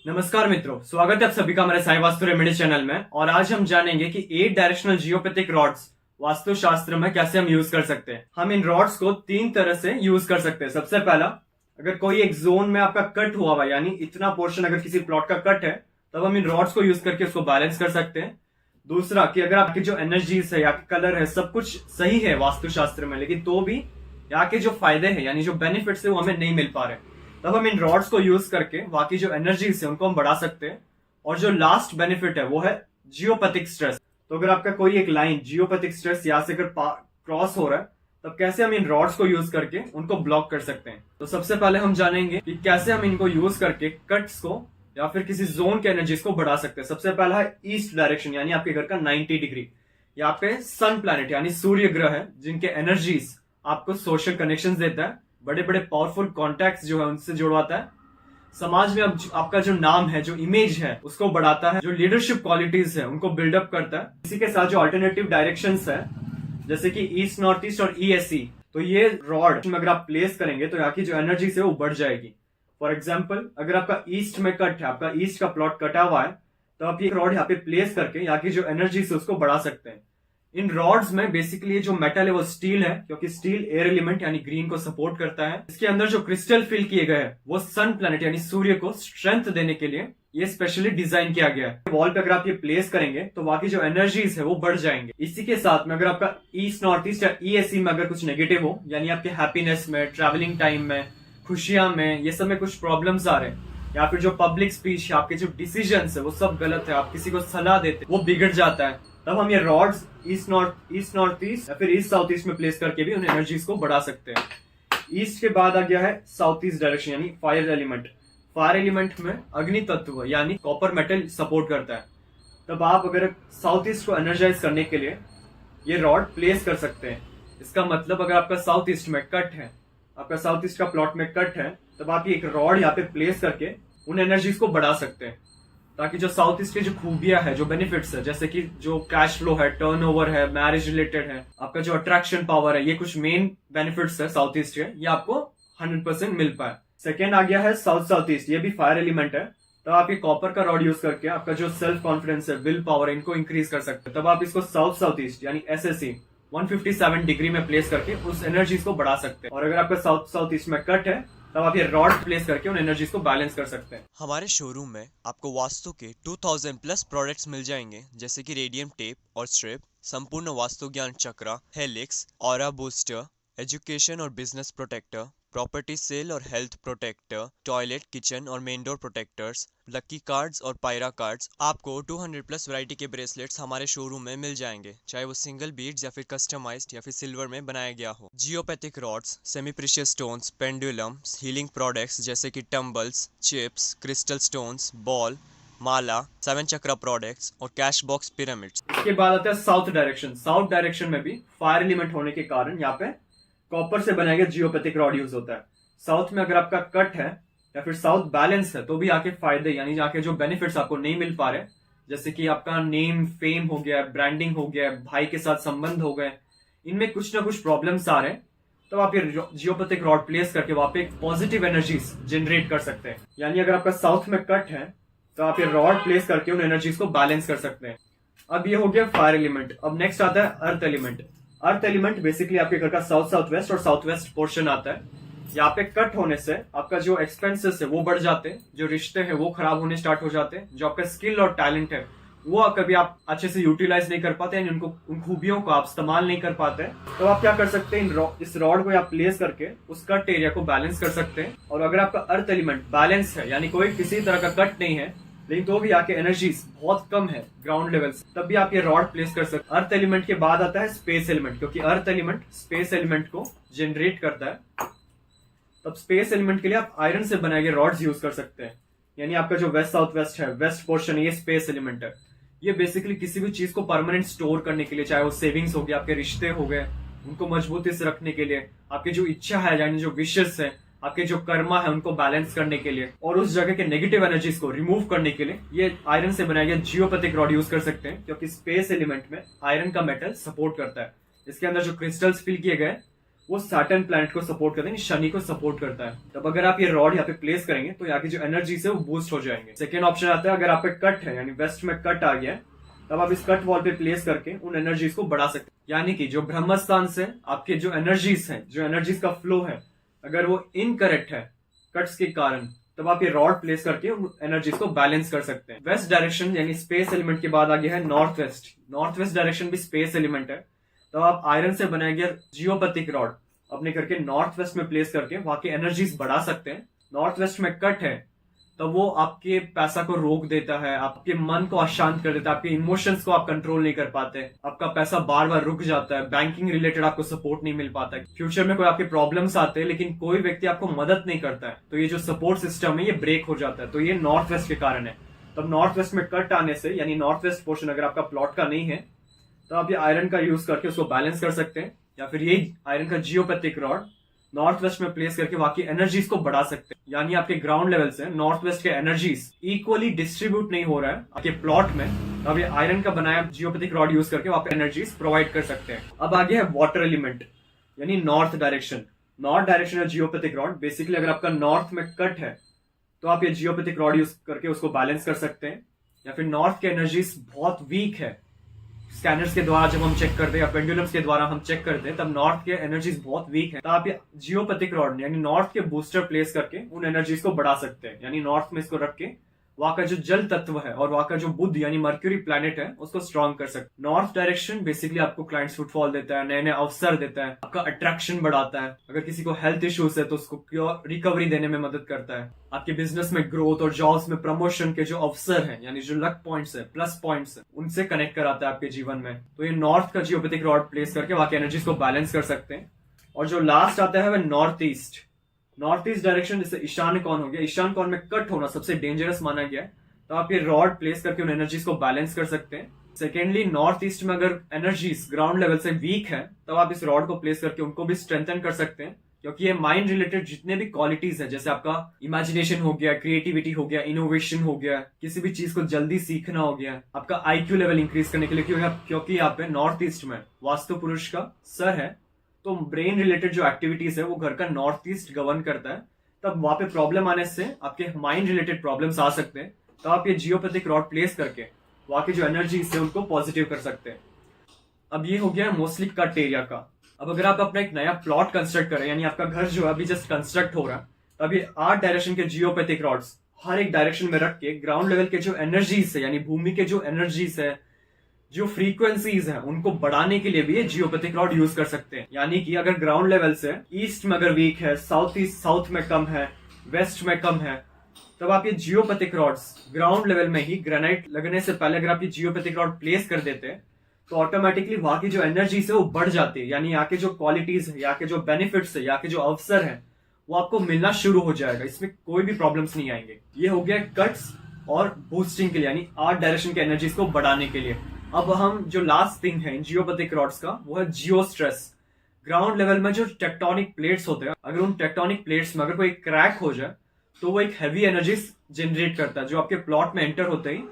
नमस्कार मित्रों, स्वागत है आप सभी का हमारे साई वास्तु रेमेडी चैनल में। और आज हम जानेंगे कि 8 डायरेक्शनल जियोपैथिक रॉड्स वास्तु शास्त्र में कैसे हम यूज कर सकते हैं। हम इन रॉड्स को 3 तरह से यूज कर सकते हैं। सबसे पहला, अगर कोई एक जोन में आपका कट हुआ हुआ, यानी इतना पोर्शन अगर किसी प्लॉट का कट है, तब हम इन रॉड्स को यूज करके उसको बैलेंस कर सकते हैं। दूसरा, कि अगर आपकी जो एनर्जीज है या कलर है सब कुछ सही है वास्तु शास्त्र में, लेकिन तो भी यहाँ के जो फायदे हैं यानी जो बेनिफिट्स है वो हमें नहीं मिल पा रहे, तब हम इन रॉड्स को यूज करके बाकी जो एनर्जीज है उनको हम बढ़ा सकते हैं। और जो लास्ट बेनिफिट है वो है जियोपैथिक स्ट्रेस। तो अगर आपका कोई एक लाइन जियोपैथिक स्ट्रेस यहाँ से अगर क्रॉस हो रहा है, तब कैसे हम इन रॉड्स को यूज करके उनको ब्लॉक कर सकते हैं। तो सबसे पहले हम जानेंगे कि कैसे हम इनको यूज करके कट्स को या फिर किसी जोन के एनर्जीज को बढ़ा सकते हैं। सबसे पहला है ईस्ट डायरेक्शन, यानी आपके घर का 90 डिग्री। यहाँ पे सन प्लैनेट यानी सूर्य ग्रह है, जिनके एनर्जीज आपको सोशल कनेक्शंस देता है, बड़े बड़े पावरफुल कॉन्टैक्ट्स जो है उनसे जुड़वाता है, समाज में आपका जो नाम है, जो इमेज है उसको बढ़ाता है, जो लीडरशिप क्वालिटीज है उनको बिल्डअप करता है। इसी के साथ जो अल्टरनेटिव डायरेक्शंस है जैसे कि ईस्ट, नॉर्थ ईस्ट और ईएसई, तो ये रॉड में अगर आप प्लेस करेंगे तो यहाँ की जो एनर्जी है वो बढ़ जाएगी। फॉर एग्जाम्पल, अगर आपका ईस्ट में कट है, आपका ईस्ट का प्लॉट कटा हुआ है, तो आप ये रॉड यहाँ पे प्लेस करके यहाँ की जो एनर्जी है उसको बढ़ा सकते हैं। इन रॉड्स में बेसिकली जो मेटल है वो स्टील है, क्योंकि स्टील एयर एलिमेंट यानी ग्रीन को सपोर्ट करता है। इसके अंदर जो क्रिस्टल फिल किए गए हैं वो सन प्लैनेट यानी सूर्य को स्ट्रेंथ देने के लिए ये स्पेशली डिजाइन किया गया है। वॉल पे अगर आप ये प्लेस करेंगे तो बाकी जो एनर्जीज है वो बढ़ जाएंगे। इसी के साथ में अगर आपका ईस्ट, नॉर्थ ईस्ट या ईएसई में अगर कुछ नेगेटिव हो, यानी आपके हैप्पीनेस में, ट्रैवलिंग टाइम में, खुशियां में, ये सब में कुछ प्रॉब्लम्स आ रहे हैं, या फिर जो पब्लिक स्पीच है, आपके जो डिसीजन है वो सब गलत है, आप किसी को सलाह देते वो बिगड़ जाता है, तब हम ये रॉड्स ईस्ट नॉर्थ ईस्ट या फिर ईस्ट साउथ ईस्ट में प्लेस करके भी उन एनर्जीज को बढ़ा सकते हैं। ईस्ट के बाद आ गया है साउथ ईस्ट डायरेक्शन यानी फायर एलिमेंट। फायर एलिमेंट में अग्नि तत्व यानी कॉपर मेटल सपोर्ट करता है। तब आप अगर साउथ ईस्ट को एनर्जाइज करने के लिए ये रॉड प्लेस कर सकते हैं। इसका मतलब अगर आपका साउथ ईस्ट में कट है, आपका साउथ ईस्ट का प्लॉट में कट है, तब आप ये एक रॉड यहाँ पे प्लेस करके उन एनर्जीज को बढ़ा सकते हैं, ताकि जो साउथ ईस्ट की जो खूबियां है, जो बेनिफिट्स है, जैसे कि जो कैश फ्लो है, टर्नओवर है, मैरिज रिलेटेड है, आपका जो अट्रैक्शन पावर है, ये कुछ मेन बेनिफिट्स है साउथ ईस्ट के, ये आपको 100% मिल पाए। सेकेंड आ गया है साउथ ईस्ट, ये भी फायर एलिमेंट है। तब आप ये कॉपर का रॉड यूज करके आपका जो सेल्फ कॉन्फिडेंस है, विल पावर है, इनको इंक्रीज कर सकते हैं। तब आप इसको साउथ ईस्ट यानी एसएसई 157 डिग्री में प्लेस करके उस एनर्जीज को बढ़ा सकते हैं। और अगर आपका साउथ ईस्ट में कट है, तब आप ये रॉड प्लेस करके उन एनर्जीज को बैलेंस कर सकते हैं। हमारे शोरूम में आपको वास्तु के 2000 प्लस प्रोडक्ट्स मिल जाएंगे, जैसे कि रेडियम टेप और स्ट्रिप, संपूर्ण वास्तु ज्ञान चक्रा, हेलिक्स, ऑरा बूस्टर, एजुकेशन और बिजनेस प्रोटेक्टर, प्रॉपर्टी सेल और हेल्थ प्रोटेक्टर, टॉयलेट, किचन और main door protectors, lucky cards और पायरा कार्ड्स। आपको 200 प्लस वैरायटी के ब्रेसलेट्स हमारे शोरूम में मिल जाएंगे, चाहे वो सिंगल बीड्स या फिर कस्टमाइज्ड या फिर सिल्वर में बनाया गया हो। Geopathic rods, semi precious stones, pendulums, healing products जैसे कि tumbles, chips, crystal stones, ball, mala, 7 chakra products और कैश बॉक्स पिरामिड्स। इसके बाद आता है साउथ डायरेक्शन। साउथ डायरेक्शन में भी फायर एलिमेंट होने के कारण यहाँ पे कॉपर से बनाया गया जियोपैथिक रॉड यूज होता है। साउथ में अगर आपका कट है या फिर साउथ बैलेंस है, तो भी आके फायदे यानी आके जो बेनिफिट्स आपको नहीं मिल पा रहे, जैसे कि आपका नेम फेम हो गया, ब्रांडिंग हो गया, भाई के साथ संबंध हो गए, इनमें कुछ ना कुछ प्रॉब्लम्स आ रहे हैं, तो आप ये जियोपैथिक रॉड प्लेस करके वहां पे एक पॉजिटिव एनर्जीज जनरेट कर सकते हैं। यानी अगर आपका साउथ में कट है, तो आप ये रॉड प्लेस करके उन एनर्जीज को बैलेंस कर सकते हैं। अब ये हो गया फायर एलिमेंट। अब नेक्स्ट आता है earth element. Earth element basically आपके घर का साउथ वेस्ट और साउथ वेस्ट पोर्शन आता है। यहाँ पे कट होने से आपका जो एक्सपेंसेस है वो बढ़ जाते हैं, जो रिश्ते हैं वो खराब होने स्टार्ट हो जाते हैं, जो आपका स्किल और टैलेंट है वो कभी आप अच्छे से यूटिलाइज नहीं कर पाते, यानी उन खूबियों को आप इस्तेमाल नहीं कर पाते। तो आप क्या कर सकते हैं, इस रॉड को आप प्लेस करके उस कट एरिया को बैलेंस कर सकते हैं। और अगर आपका अर्थ एलिमेंट बैलेंस है, यानी कोई किसी तरह का कट नहीं है, लेकिन तो भी आके एनर्जीज बहुत कम है ग्राउंड लेवल से, तब भी आप ये रॉड प्लेस कर सकते हैं। अर्थ एलिमेंट के बाद आता है स्पेस एलिमेंट, क्योंकि अर्थ एलिमेंट स्पेस एलिमेंट को जनरेट करता है। तब स्पेस एलिमेंट के लिए आप आयरन से बनाए गए रॉड्स यूज कर सकते हैं। यानी आपका जो वेस्ट साउथ वेस्ट है, वेस्ट पोर्शन है, ये स्पेस एलिमेंट है। ये बेसिकली किसी भी चीज को परमानेंट स्टोर करने के लिए, चाहे वो सेविंग्स हो गया, आपके रिश्ते हो गए, उनको मजबूती से रखने के लिए, आपकी जो इच्छा है यानी जो विशेष है, आपके जो कर्मा है उनको बैलेंस करने के लिए, और उस जगह के नेगेटिव एनर्जीज को रिमूव करने के लिए ये आयरन से बनाया गया जियोपैथिक रॉड यूज कर सकते हैं, क्योंकि स्पेस एलिमेंट में आयरन का मेटल सपोर्ट करता है। इसके अंदर जो क्रिस्टल्स फिल किए गए वो सैटर्न प्लैनेट को सपोर्ट करता है, शनि को सपोर्ट करता है। तब अगर आप ये रॉड यहाँ पे प्लेस करेंगे तो यहाँ की जो एनर्जी है वो बूस्ट हो जाएंगे। सेकेंड ऑप्शन आता है, अगर आप पे कट है यानी वेस्ट में कट आ गया है, तब आप इस कट वॉल पे प्लेस करके उन एनर्जीज को बढ़ा सकते हैं। यानी कि जो ब्रह्मस्थान से आपके जो एनर्जीज हैं, जो एनर्जीज का फ्लो है, अगर वो इनकरेक्ट है कट्स के कारण, तब आप ये रॉड प्लेस करके उन एनर्जीज को बैलेंस कर सकते हैं। वेस्ट डायरेक्शन यानी स्पेस एलिमेंट के बाद आगे है north west. North west direction भी स्पेस एलिमेंट है। तो आप आयरन से बनाया गया जियोपैथिक रॉड अपने करके नॉर्थ वेस्ट में प्लेस करके वहां की एनर्जीज बढ़ा सकते हैं। नॉर्थ वेस्ट में कट है तो वो आपके पैसा को रोक देता है, आपके मन को अशांत कर देता है, आपके इमोशंस को आप कंट्रोल नहीं कर पाते, आपका पैसा बार बार रुक जाता है, बैंकिंग रिलेटेड आपको सपोर्ट नहीं मिल पाता है, फ्यूचर में कोई आपके प्रॉब्लम्स आते हैं लेकिन कोई व्यक्ति आपको मदद नहीं करता है, तो ये जो सपोर्ट सिस्टम है ये ब्रेक हो जाता है। तो ये नॉर्थ वेस्ट के कारण है। तब नॉर्थ वेस्ट में कट आने से यानी नॉर्थ वेस्ट पोर्शन अगर आपका प्लॉट का नहीं है तो आप ये आयरन का यूज करके उसको बैलेंस कर सकते हैं, या फिर ये आयरन का जियोपैथिक रॉड नॉर्थ वेस्ट में प्लेस करके वहां की एनर्जीज को बढ़ा सकते हैं। यानी आपके ग्राउंड लेवल से नॉर्थ वेस्ट के एनर्जीज इक्वली डिस्ट्रीब्यूट नहीं हो रहा है आपके प्लॉट में, तो आप ये आयरन का बनाया जियोपैथिक रॉड यूज करके वहां पे एनर्जीज प्रोवाइड कर सकते हैं। अब आगे है वाटर एलिमेंट यानी नॉर्थ डायरेक्शन। नॉर्थ डायरेक्शन है जियोपैथिक रॉड। बेसिकली अगर आपका नॉर्थ में कट है तो आप ये जियोपैथिक रॉड यूज करके उसको बैलेंस कर सकते हैं। या फिर नॉर्थ के एनर्जीज बहुत वीक है, स्कैनर्स के द्वारा जब हम चेक करते हैं या पेंडुलम्स के द्वारा हम चेक करते हैं तब नॉर्थ के एनर्जीज बहुत वीक है, तो आप ये जियोपैथिक रॉड यानी नॉर्थ के बूस्टर प्लेस करके उन एनर्जीज को बढ़ा सकते हैं। यानी नॉर्थ में इसको रख के वहां का जो जल तत्व है और वहां का जो बुध यानी मर्क्यूरी प्लैनेट है उसको स्ट्रॉन्ग कर सकते हैं। नॉर्थ डायरेक्शन बेसिकली आपको क्लाइंट्स फुटफॉल देता है, नए नए अवसर देता है, आपका अट्रैक्शन बढ़ाता है। अगर किसी को हेल्थ इश्यूज है तो उसको रिकवरी देने में मदद करता है। आपके बिजनेस में ग्रोथ और जॉब्स में प्रमोशन के जो अवसर हैं यानी जो लक पॉइंट्स है, प्लस पॉइंट्स है, उनसे कनेक्ट कराता है आपके जीवन में। तो ये नॉर्थ का जियोपैथिक रॉड प्लेस करके वहां की एनर्जीज को बैलेंस कर सकते हैं। और जो लास्ट आता है वह north east. North east direction जैसे ईशान कौन हो गया, ईशान कौन में कट होना सबसे डेंजरस माना गया है, तो आप ये रॉड प्लेस करके उन एनर्जीज को बैलेंस कर सकते हैं। सेकेंडली नॉर्थ ईस्ट में अगर एनर्जीज ग्राउंड लेवल से वीक है तब आप इस रॉड को प्लेस करके उनको भी स्ट्रेंथन कर सकते हैं, क्योंकि ये माइंड रिलेटेड जितने भी क्वालिटीज है, जैसे आपका इमेजिनेशन हो गया, क्रिएटिविटी हो गया, इनोवेशन हो गया, किसी भी चीज को जल्दी सीखना हो गया, आपका आईक्यू लेवल इंक्रीज करने के लिए, क्योंकि यहाँ पे नॉर्थ ईस्ट में वास्तु पुरुष का सर है, तो ब्रेन रिलेटेड जो एक्टिविटीज है वो घर का नॉर्थ ईस्ट गवर्न करता है। तब वहां पे प्रॉब्लम आने से आपके माइंड रिलेटेड प्रॉब्लम्स आ सकते हैं, तो आप ये जियोपैथिक रॉड प्लेस करके वहां की जो एनर्जीज है उनको पॉजिटिव कर सकते हैं। अब ये हो गया मोस्टली कट एरिया का। अब अगर आप अपना एक नया प्लॉट कंस्ट्रक्ट करें यानी आपका घर जो है अभी जस्ट कंस्ट्रक्ट हो रहा है, तब ये 8 डायरेक्शन के जियोपैथिक रॉड्स हर एक डायरेक्शन में रख के ग्राउंड लेवल के जो एनर्जीज है यानी भूमि के जो एनर्जीज है, जो फ्रीक्वेंसीज हैं, उनको बढ़ाने के लिए भी ये जियोपैथिक रॉड यूज कर सकते हैं। यानी कि अगर ग्राउंड लेवल से ईस्ट में अगर वीक है, साउथ ईस्ट साउथ में कम है, वेस्ट में कम है, तब आप ये जियोपैथिक रॉड्स ग्राउंड लेवल में ही ग्रेनाइट लगने से पहले अगर आप ये जियोपैथिक रॉड प्लेस कर देते हैं तो ऑटोमेटिकली वहां की जो एनर्जीज है वो बढ़ जाती है। यानी यहाँ के जो क्वालिटीज है, यहाँ के जो बेनिफिट्स है, यहाँ के जो अवसर है वो आपको मिलना शुरू हो जाएगा। इसमें कोई भी प्रॉब्लम्स नहीं आएंगे। ये हो गया कट्स और बूस्टिंग के लिए यानी 8 डायरेक्शन के एनर्जीज को बढ़ाने के लिए। अब हम जो लास्ट थिंग है जियोपैथिक रॉड्स का वो है जियो स्ट्रेस। ग्राउंड लेवल में जो टेक्टोनिक प्लेट्स होते हैं, अगर उन टेक्टोनिक प्लेट्स में अगर कोई क्रैक हो जाए तो वो एक हैवी एनर्जी जनरेट करता है, जो आपके प्लॉट में एंटर होते ही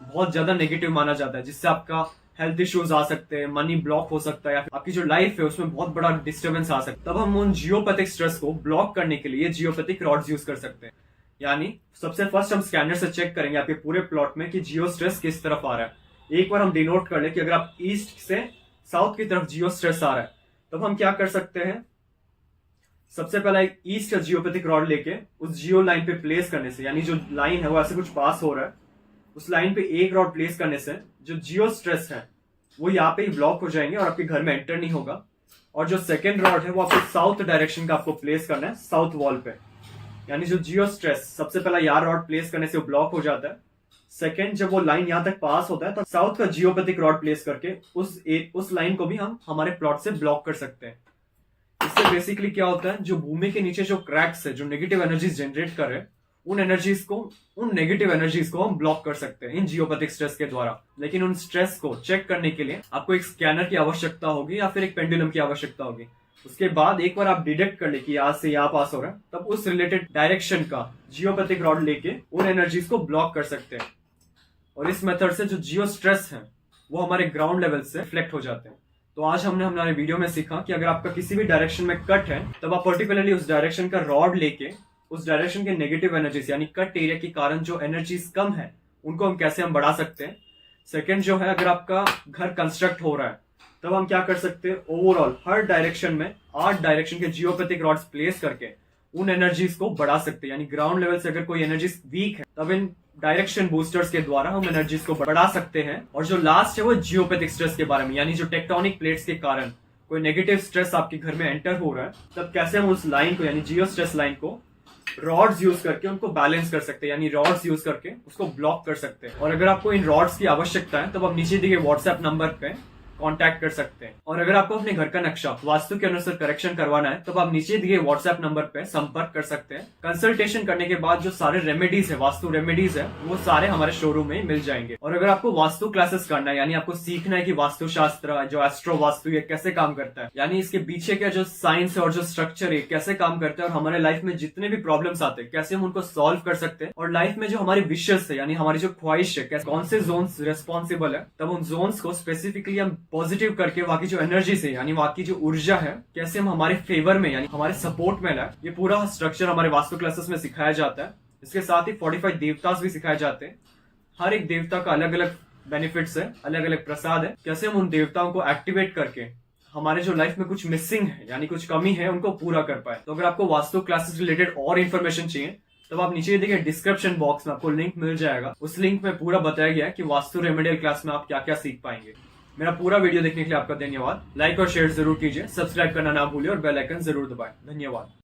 बहुत ज्यादा नेगेटिव माना जाता है, जिससे आपका हेल्थ इश्यूज आ सकते हैं, मनी ब्लॉक हो सकता है, या आपकी जो लाइफ है उसमें बहुत बड़ा डिस्टर्बेंस आ सकता है। तब हम उन जियोपैथिक स्ट्रेस को ब्लॉक करने के लिए जियोपैथिक रॉड्स यूज कर सकते हैं। यानी सबसे फर्स्ट हम स्कैनर से चेक करेंगे आपके पूरे प्लॉट में कि जियो स्ट्रेस किस तरफ आ रहा है। एक बार हम डिनोट कर ले कि अगर आप ईस्ट से साउथ की तरफ जियो स्ट्रेस आ रहा है, तब हम क्या कर सकते हैं, सबसे पहला एक ईस्ट का जियोपैथिक रॉड लेके उस जियो लाइन पे प्लेस करने से, यानी जो लाइन है वो ऐसे कुछ पास हो रहा है, उस लाइन पे एक रॉड प्लेस करने से जो जियो स्ट्रेस है वो यहाँ पे ही ब्लॉक हो जाएंगे और आपके घर में एंटर नहीं होगा। और जो सेकेंड रॉड है वो आपको साउथ डायरेक्शन का आपको प्लेस करना है, साउथ वॉल पे। यानी जो जियो स्ट्रेस सबसे पहला यार रॉड प्लेस करने से वो ब्लॉक हो जाता है। सेकेंड, जब वो लाइन यहाँ तक पास होता है तो साउथ का जियोपैथिक रॉड प्लेस करके उस लाइन को भी हम हमारे प्लॉट से ब्लॉक कर सकते हैं। इससे बेसिकली क्या होता है, जो भूमि के नीचे जो क्रैक्स है, जो नेगेटिव एनर्जीज जनरेट कर रहे हैं, उन नेगेटिव एनर्जीज को हम ब्लॉक कर सकते हैं इन जियोपैथिक स्ट्रेस के द्वारा। लेकिन उन स्ट्रेस को चेक करने के लिए आपको एक स्कैनर की आवश्यकता होगी या फिर एक पेंडुलम की आवश्यकता होगी। उसके बाद एक बार आप डिटेक्ट कर ले कि यहाँ से यहाँ पास हो रहा है, तब उस रिलेटेड डायरेक्शन का जियोपैथिक रॉड लेके उन एनर्जीज को ब्लॉक कर सकते हैं। और इस मेथड से जो जियो स्ट्रेस है वो हमारे ग्राउंड लेवल से रिफ्लेक्ट हो जाते हैं। तो आज हमने हमारे वीडियो में सीखा कि अगर आपका किसी भी डायरेक्शन में कट है तब आप पर्टिकुलरली उस डायरेक्शन का रॉड लेके उस डायरेक्शन के नेगेटिव एनर्जीज यानी कट एरिया के कारण जो एनर्जीज कम है उनको हम कैसे बढ़ा सकते हैं। सेकेंड जो है, अगर आपका घर कंस्ट्रक्ट हो रहा है तब हम क्या कर सकते हैं, ओवरऑल हर डायरेक्शन में 8 डायरेक्शन के जियोपैथिक रॉड्स प्लेस करके उन एनर्जीज को बढ़ा सकते हैं। यानी ग्राउंड लेवल से अगर कोई एनर्जीज वीक है तब इन डायरेक्शन बूस्टर्स के द्वारा हम एनर्जीज को बढ़ा सकते हैं। और जो लास्ट है वो जियोपैथिक स्ट्रेस के बारे में, यानी जो टेक्टोनिक प्लेट्स के कारण कोई नेगेटिव स्ट्रेस आपके घर में एंटर हो रहा है तब कैसे हम उस लाइन को यानी जियो स्ट्रेस लाइन को रॉड्स यूज करके उनको बैलेंस कर सकते हैं, यानी रॉड्स यूज करके उसको ब्लॉक कर सकते हैं। और अगर आपको इन रॉड्स की आवश्यकता है तब आप नीचे दिए व्हाट्सएप नंबर पे कांटेक्ट कर सकते हैं। और अगर आपको अपने घर का नक्शा वास्तु के अनुसार करेक्शन करवाना है तब आप नीचे दिए व्हाट्सएप नंबर पे संपर्क कर सकते हैं। कंसल्टेशन करने के बाद जो सारे रेमेडीज है, वास्तु रेमेडीज है, वो सारे हमारे शोरूम में मिल जाएंगे। और अगर आपको वास्तु क्लासेस करना है, यानी आपको सीखना है कि वास्तु शास्त्र जो एस्ट्रो वास्तु ये कैसे काम करता है, यानी इसके पीछे का जो साइंस है और जो स्ट्रक्चर है कैसे काम करता है, और हमारे लाइफ में जितने भी प्रॉब्लम्स आते हैं कैसे हम उनको सॉल्व कर सकते हैं, और लाइफ में जो हमारी विशेष है यानी हमारी जो ख्वाहिश है कौन से जोन्स रेस्पॉन्सिबल है, तब उन जोन्स को स्पेसिफिकली हम पॉजिटिव करके वहां की जो एनर्जी है यानी वहां की जो ऊर्जा है कैसे हम हमारे फेवर में यानी हमारे सपोर्ट में लाए, ये पूरा स्ट्रक्चर हमारे वास्तु क्लासेस में सिखाया जाता है। इसके साथ ही 45 देवतास भी सिखाए जाते हैं। हर एक देवता का अलग अलग बेनिफिट्स है, अलग अलग प्रसाद है, कैसे हम उन देवताओं को एक्टिवेट करके हमारे जो लाइफ में कुछ मिसिंग है यानी कुछ कमी है उनको पूरा कर पाए। तो अगर आपको वास्तु क्लासेस रिलेटेड और इन्फॉर्मेशन चाहिए तब आप नीचे देखिए डिस्क्रिप्शन बॉक्स में आपको लिंक मिल जाएगा। उस लिंक में पूरा बताया गया है कि वास्तु रेमेडियल क्लास में आप क्या क्या सीख पाएंगे। मेरा पूरा वीडियो देखने के लिए आपका धन्यवाद। लाइक और शेयर जरूर कीजिए, सब्सक्राइब करना ना भूलिए और बेल आइकन जरूर दबाएं। धन्यवाद।